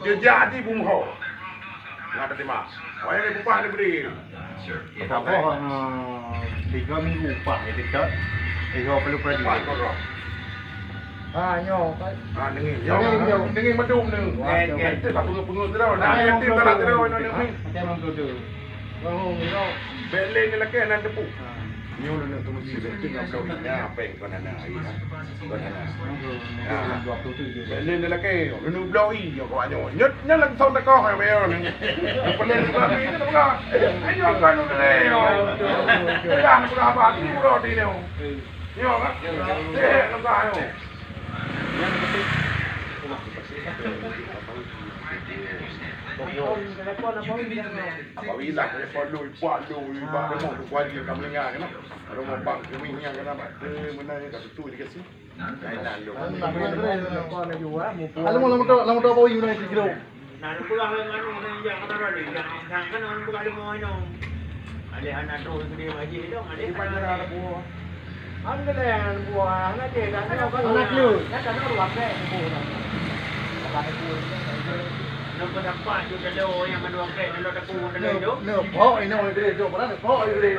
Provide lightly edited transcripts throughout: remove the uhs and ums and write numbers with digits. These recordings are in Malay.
Dia jadi bumho. Nggak terima. Wah ini upah ni beri. Apa 3 minggu upah ni dekat. Perlu pergi. Nyo. Dengan medum ni. Kita tak pengut-pengut tu dah. Nak yang tim tak nak terus ni. Memang tu. Belen ni lagi nan tepuk. Ni lu nak tunggu si betul nak kau ni apa yang kau nak ai kan. Kau nak. Belen ni lagi lu bloi yo kau anyo. Nyet lang thon ta ko hai meo ni. Belen ni ba ni tu ka. Ayo kau lu ni yo. Dah nak apa ni roti ni. Yo kan. Nak ka yo. Apa bilang telefon lu buat mau buat dia kamu dengar kan. Kalau mau bang kami yang kan apa. Mana kat situ dekat sini. Kailan lu. Lamu tu apa you nak kira? Nak pulang dengan yang kata tadi yang kan orang bukan ada mau ini. Ada anak tu dia haji tu, ada pada buah. Ada yang buah, anak dia kan anak lu. Kan tak ada ruang deh buah. Ada buah. Nampak dapat tu kalau yang ada kek kalau tak kuat ada tu. No, phok ini orang dia jom mana phok ini.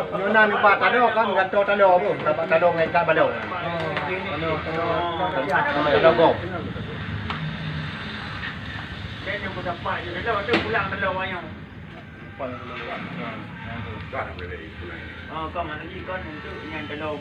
Nona ni pak tado kan ganto tado apa? Dapat tado ngai kat badau. Tado gom. Dia nampak dapat je kalau tu pulang kalau ayam. Kan boleh pulang. Kau mana lagi kan untuk yang kalau